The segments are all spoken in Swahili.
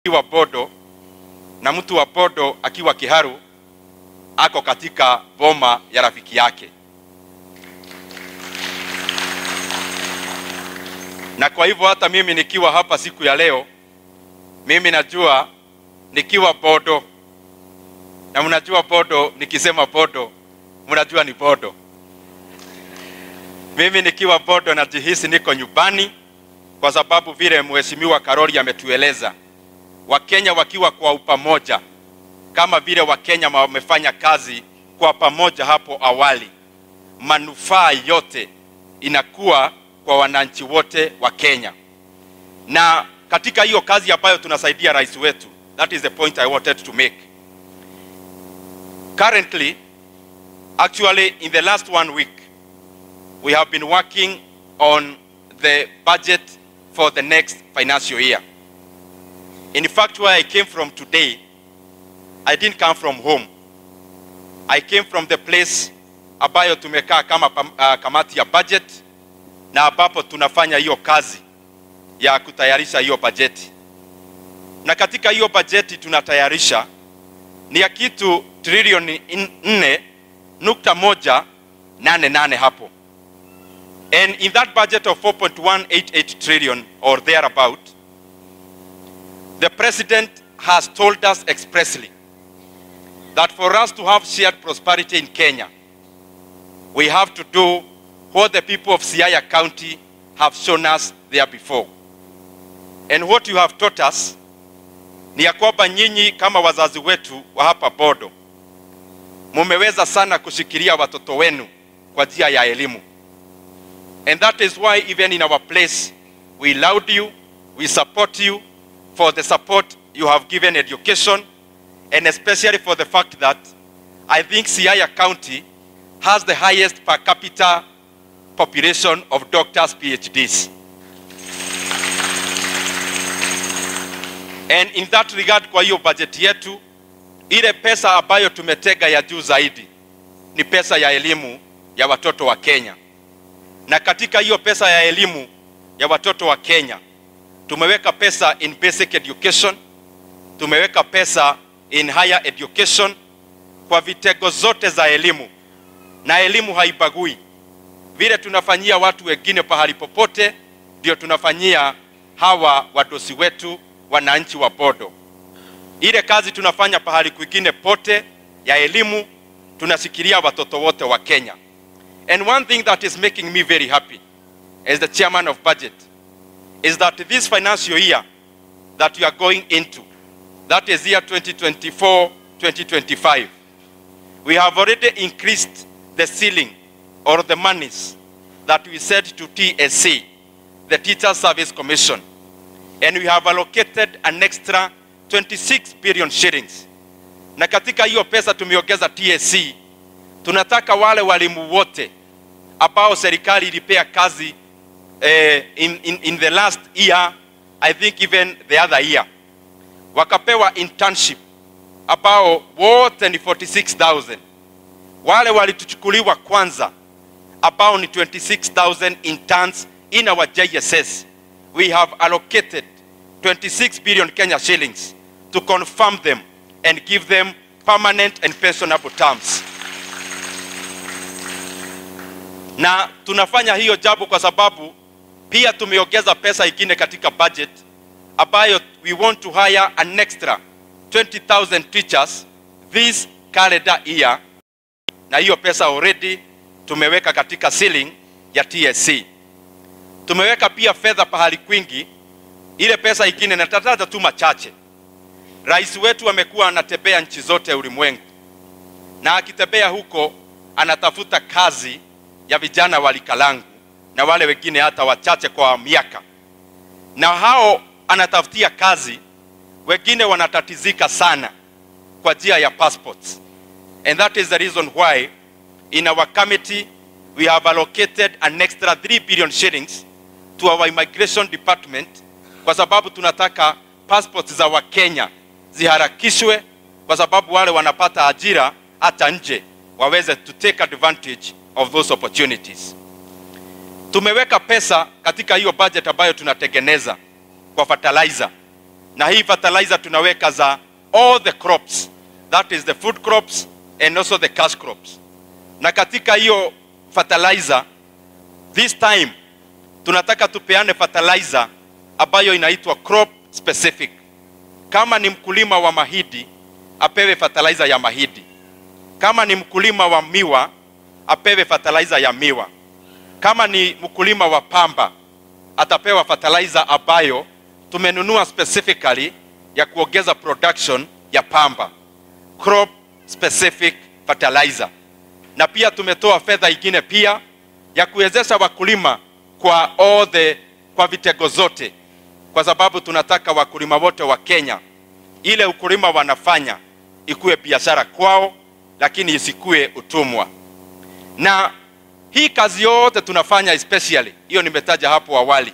wa bodo na mtu wa bodo akiwa Kiharu ako katika boma ya rafiki yake. Na kwa hivyo hata mimi nikiwa hapa siku ya leo, mimi najua nikiwa bodo, na mnajua bodo, nikisema bodo mnajua ni bodo. Mimi nikiwa bodo najihisi niko nyumbani, kwa sababu vile mheshimiwa Karoli ametueleza, Wakenya wakiwa kwa upamoja, kama vile Wakenya wamefanya kazi kwa pamoja hapo awali, manufaa yote inakuwa kwa wananchi wote wa Kenya. Na katika hiyo kazi ambayo tunasaidia rais wetu, that is the point I wanted to make. Currently, actually in the last 1 week, we have been working on the budget for the next financial year. In fact, where I came from today, I didn't come from home. I came from the place ambayo tumekaa kama kamati ya budget, na ambapo tunafanya hiyo kazi ya kutayarisha hiyo bajeti. Na katika hiyo bajeti tunatayarisha ni ya kitu trilioni 4.188 hapo. And in that budget of 4.188 trillion or thereabout, the president has told us expressly that for us to have shared prosperity in Kenya, we have to do what the people of Siaya County have shown us there before. And what you have taught us ni ya kwamba nyinyi kama wazazi wetu wa hapa bodo, mumeweza sana kushikilia watoto wenu kwa njia ya elimu. And that is why even in our place, we laud you, we support you for the support you have given education, and especially for the fact that I think Siaya County has the highest per capita population of doctors, PhDs. And in that regard, kwa hiyo budget yetu, ile pesa ambayo tumetega ya juu zaidi ni pesa ya elimu ya watoto wa Kenya. Na katika hiyo pesa ya elimu ya watoto wa Kenya, tumeweka pesa in basic education, tumeweka pesa in higher education, kwa vitego zote za elimu. Na elimu haibagui. Vile tunafanyia watu wengine pahali popote, ndio tunafanyia hawa wadosi wetu wananchi wa bodo. Ile kazi tunafanya pahali kwingine pote ya elimu, tunasikilia watoto wote wa Kenya. And one thing that is making me very happy as the chairman of budget is that this financial year that we are going into, that is year 2024-2025, we have already increased the ceiling or the monies that we said to TSC, the Teacher Service Commission, and we have allocated an extra 26 billion shillings. Na katika hiyo pesa tumeongeza TSC, tunataka wale walimu wote ambao serikali ilipea kazi in the last year, I think even the other year, wakapewa internship ambao wote ni 46,000. Wale walituchukuliwa kwanza ambao ni 26,000 interns in our JSS. We have allocated 26 billion Kenya shillings to confirm them and give them permanent and pensionable terms. Na tunafanya hiyo jambo kwa sababu pia tumeongeza pesa ingine katika budget ambayo we want to hire an extra 20,000 teachers this calendar year, na hiyo pesa already tumeweka katika ceiling ya TSC. Tumeweka pia fedha pahali kwingi, ile pesa ingine na tataza tu machache. Rais wetu amekuwa anatembea nchi zote ulimwengu, na akitembea huko anatafuta kazi ya vijana walikalangu na wale wengine hata wachache kwa miaka. Na hao anatafutia kazi, wengine wanatatizika sana kwa njia ya passports. And that is the reason why in our committee we have allocated an extra 3 billion shillings to our immigration department, kwa sababu tunataka passports za Wakenya ziharakishwe, kwa sababu wale wanapata ajira hata nje waweze to take advantage of those opportunities. Tumeweka pesa katika hiyo budget ambayo tunatengeneza kwa fertilizer. Na hii fertilizer tunaweka za all the crops, that is the food crops and also the cash crops. Na katika hiyo fertilizer, this time tunataka tupeane fertilizer ambayo inaitwa crop specific. Kama ni mkulima wa mahindi, apewe fertilizer ya mahindi. Kama ni mkulima wa miwa, apewe fertilizer ya miwa. Kama ni mkulima wa pamba, atapewa fertilizer ambayo tumenunua specifically ya kuongeza production ya pamba, crop specific fertilizer. Na pia tumetoa fedha ingine pia ya kuwezesha wakulima kwa vitego zote, kwa sababu tunataka wakulima wote wa Kenya ile ukulima wanafanya ikuwe biashara kwao, lakini isikue utumwa. Na hii kazi yote tunafanya, especially hiyo nimetaja hapo awali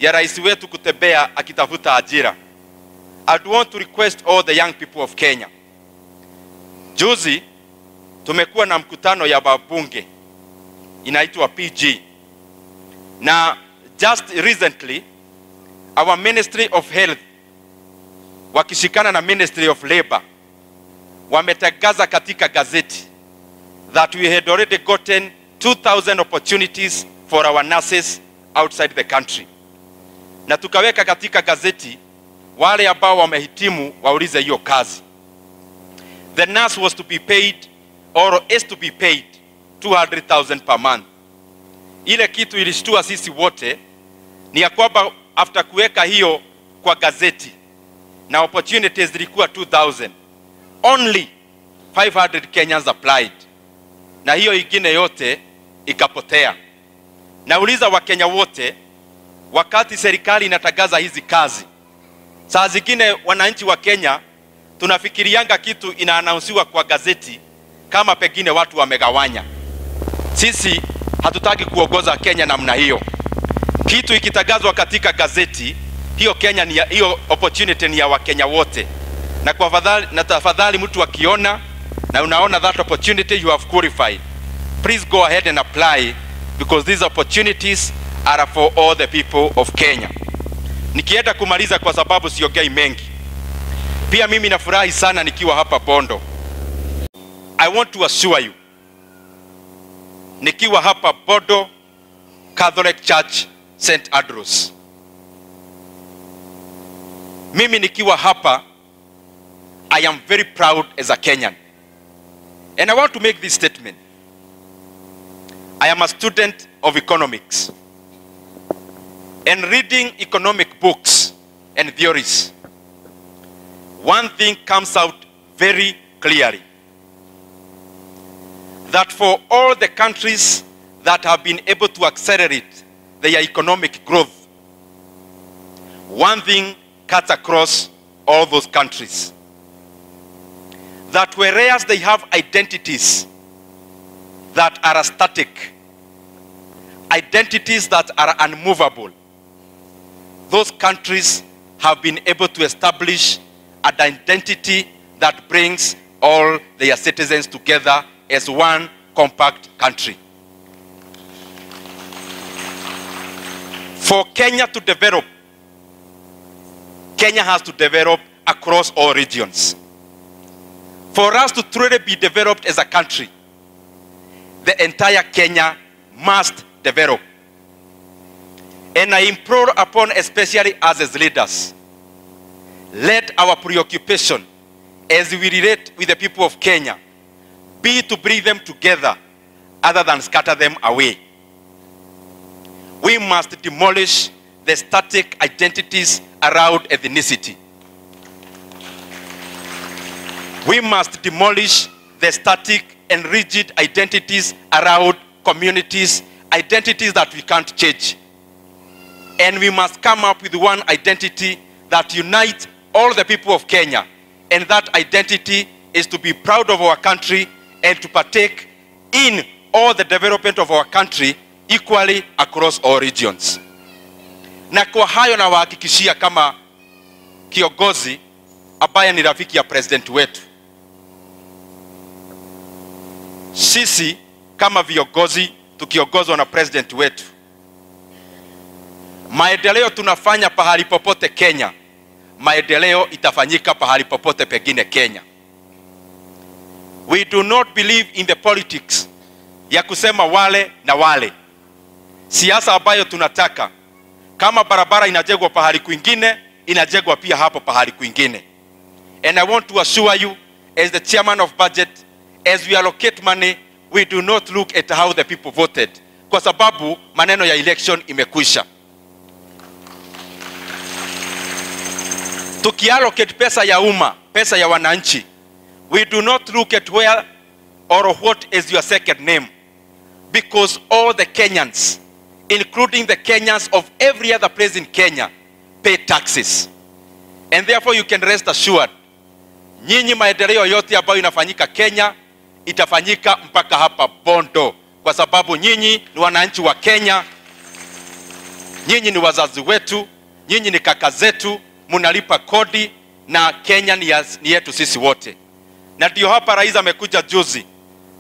ya rais wetu kutembea akitafuta ajira. I'd want to request all the young people of Kenya. Juzi tumekuwa na mkutano ya wabunge inaitwa PG, na just recently our Ministry of Health wakishikana na Ministry of Labor wametangaza katika gazeti that we had already gotten 2,000 opportunities for our nurses outside the country. Na tukaweka katika gazeti wale ambao wamehitimu waulize hiyo kazi. The nurse was to be paid or is to be paid 200,000 per month. Ile kitu ilishtua sisi wote ni ya kwamba after kuweka hiyo kwa gazeti na opportunities zilikuwa 2,000, only 500 Kenyans applied, na hiyo ingine yote ikapotea. Nauliza Wakenya wote, wakati serikali inatangaza hizi kazi, saa zingine wananchi wa Kenya tunafikirianga kitu inaannouncewa kwa gazeti kama pengine watu wamegawanya. Sisi hatutaki kuongoza Kenya namna hiyo. Kitu ikitangazwa katika gazeti, hiyo Kenya ni hiyo opportunity ni ya Wakenya wote. Na kwa tafadhali mtu akiona na unaona that opportunity you have qualified, please go ahead and apply, because these opportunities are for all the people of Kenya. Nikienda kumaliza kwa sababu siongei mengi. Pia mimi nafurahi sana nikiwa hapa Bondo. I want to assure you, nikiwa hapa Bondo Catholic Church St. Andrews, mimi nikiwa hapa, I am very proud as a Kenyan. And I want to make this statement. I am a student of economics. And reading economic books and theories, one thing comes out very clearly. That for all the countries that have been able to accelerate their economic growth, one thing cuts across all those countries. That whereas they have identities that are static, identities that are unmovable, those countries have been able to establish an identity that brings all their citizens together as one compact country. For Kenya to develop, Kenya has to develop across all regions. For us to truly be developed as a country, the entire Kenya must develop. And I implore upon, especially us as leaders, let our preoccupation as we relate with the people of Kenya be to bring them together other than scatter them away. We must demolish the static identities around ethnicity. We must demolish the static and rigid identities around communities, identities that we can't change. And we must come up with one identity that unites all the people of Kenya. And that identity is to be proud of our country and to partake in all the development of our country equally across all regions. Na kwa hayo na wahakikishia kama kiongozi ambaye ni rafiki ya president wetu, sisi kama viongozi tukiongozwa na president wetu, maendeleo tunafanya pahali popote Kenya, maendeleo itafanyika pahali popote pengine Kenya. We do not believe in the politics ya kusema wale na wale. Siasa ambayo tunataka, kama barabara inajengwa pahali kwingine, inajengwa pia hapo pahali kwingine. And I want to assure you, as the chairman of budget, as we allocate money, we do not look at how the people voted, kwa sababu maneno ya election imekwisha. Tukiallocate pesa ya umma, pesa ya wananchi, we do not look at where or what is your second name, because all the Kenyans, including the Kenyans of every other place in Kenya, pay taxes. And therefore you can rest assured, nyinyi maendeleo yote ambayo inafanyika Kenya, itafanyika mpaka hapa Bondo, kwa sababu nyinyi ni wananchi wa Kenya, nyinyi ni wazazi wetu, nyinyi ni kaka zetu, munalipa kodi, na Kenya ni yetu sisi wote. Na ndio hapa rais amekuja juzi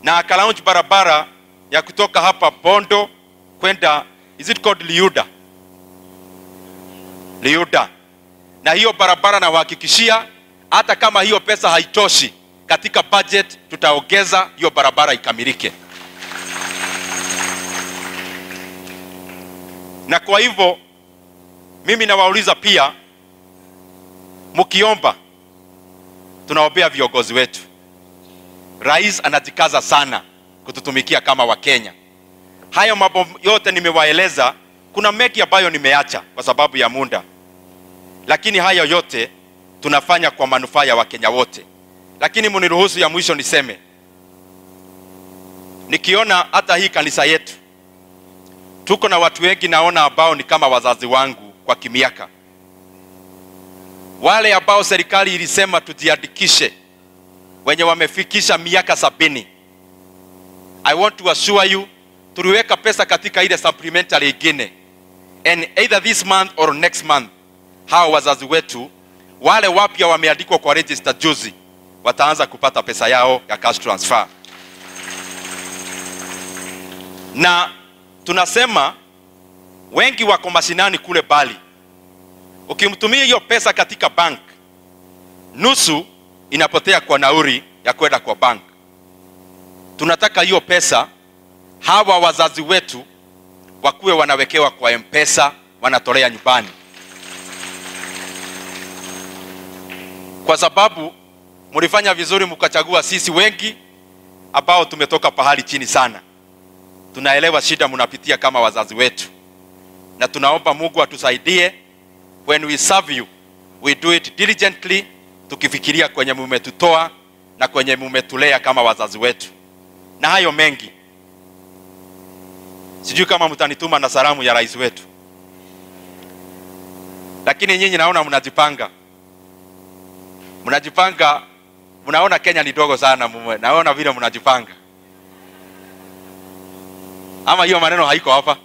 na akalaunch barabara ya kutoka hapa Bondo kwenda, is it called Liuda. Na hiyo barabara na uhakikishia, hata kama hiyo pesa haitoshi, katika budget tutaongeza hiyo barabara ikamilike. Na kwa hivyo mimi nawauliza pia, mkiomba, tunaombea viongozi wetu. Rais anajikaza sana kututumikia kama wa Kenya. Hayo mambo yote nimewaeleza, kuna mengi ambayo nimeacha kwa sababu ya muda. Lakini hayo yote tunafanya kwa manufaa ya Wakenya wote. Lakini mniruhusu ya mwisho niseme, nikiona hata hii kanisa yetu, tuko na watu wengi naona ambao ni kama wazazi wangu kwa kimiaka. Wale ambao serikali ilisema tujiandikishe, wenye wamefikisha miaka 70. I want to assure you, tuliweka pesa katika ile supplementary ingine. And either this month or next month, hao wazazi wetu, wale wapya wameandikwa kwa register juzi, wataanza kupata pesa yao ya cash transfer. Na tunasema, wengi wako mashinani kule Bali. Ukimtumia hiyo pesa katika bank, nusu inapotea kwa nauri ya kwenda kwa bank. Tunataka hiyo pesa, hawa wazazi wetu wakuwe wanawekewa kwa M-Pesa, wanatolea nyumbani. Kwa sababu mlifanya vizuri mkachagua sisi wengi ambao tumetoka pahali chini sana. Tunaelewa shida mnapitia kama wazazi wetu. Na tunaomba Mungu atusaidie, when we serve you, we do it diligently, tukifikiria kwenye mumetutoa na kwenye mumetulea kama wazazi wetu. Na hayo mengi, sijui kama mtanituma na salamu ya rais wetu. Lakini nyinyi naona mnajipanga. Mnaona Kenya ni dogo sana, naona vile mnajipanga. Ama hiyo maneno haiko hapa?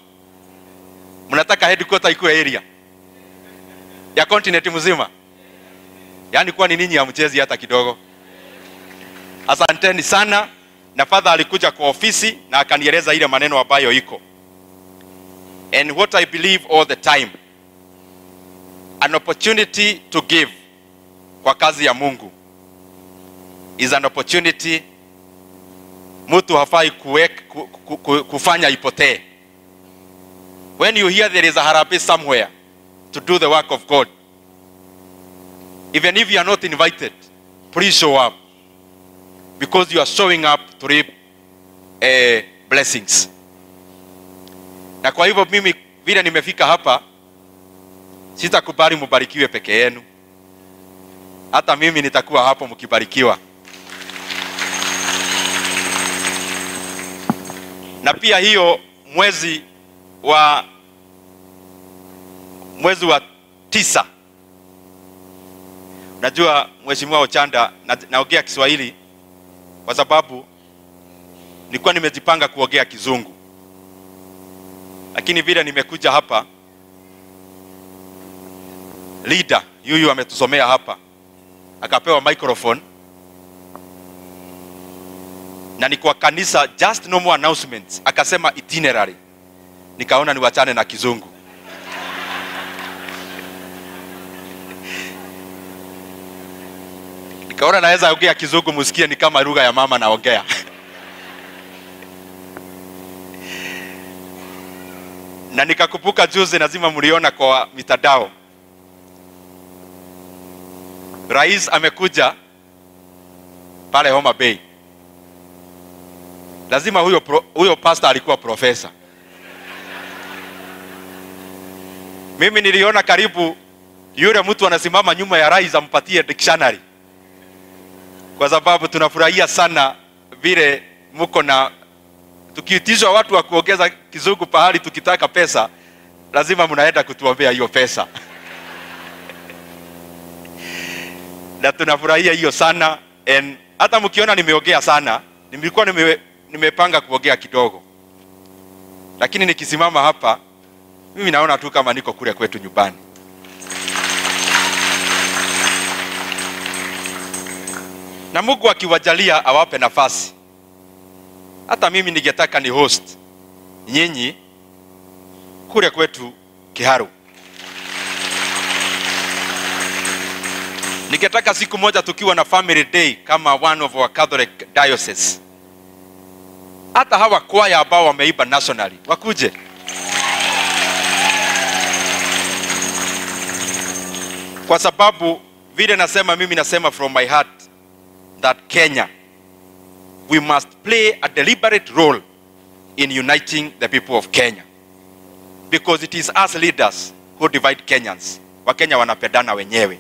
Mnataka headquarter ikuwe area ya continent mzima? Yaani kwa ni ninyi hamchezi hata kidogo? Asanteni sana. Na father alikuja kwa ofisi na akanieleza ile maneno ambayo iko. And what I believe all the time, an opportunity to give kwa kazi ya Mungu is an opportunity mtu hafai kufanya ipotee. When you hear there is a harambee somewhere to do the work of God, even if you are not invited, please show up, because you are showing up to reap blessings. Na kwa hivyo mimi vile nimefika hapa, sitakubali mubarikiwe peke yenu. Hata mimi nitakuwa hapo mkibarikiwa. Na pia hiyo mwezi wa 9, najua Mheshimiwa Ochanda naongea Kiswahili kwa sababu nilikuwa nimejipanga kuongea Kizungu. Lakini vile nimekuja hapa, leader yuyu ametusomea hapa, akapewa microphone, na ni kwa kanisa, just no more announcements, akasema itinerary. Nikaona niwachane na Kizungu. Kaona naweza ongea Kizungu musikie ni kama lugha ya mama naongea. Na nikakumbuka juzi, lazima mliona kwa mitandao, Rais amekuja pale Homa Bay. Lazima huyo pastor alikuwa profesa. Mimi niliona karibu yule mtu anasimama nyuma ya rais ampatie dictionary, kwa sababu tunafurahia sana vile mko na, tukiitishwa watu wa kuongeza Kizungu pahali tukitaka pesa, lazima mnaenda kutuombea hiyo pesa. Na tunafurahia hiyo sana. And hata mkiona nimeongea sana, nilikuwa nimepanga kuongea kidogo, lakini nikisimama hapa mimi naona tu kama niko kule kwetu nyumbani. Na Mungu akiwajalia awape nafasi, hata mimi ningetaka ni host nyinyi kule kwetu Kiharu. Ningetaka siku moja tukiwa na family day kama one of our Catholic diocese, hata hawa kwaya ambao wameiba nationally wakuje. Kwa sababu vile nasema, mimi nasema from my heart that Kenya, we must play a deliberate role in uniting the people of Kenya, because it is us leaders who divide Kenyans. Wakenya wanapendana wenyewe.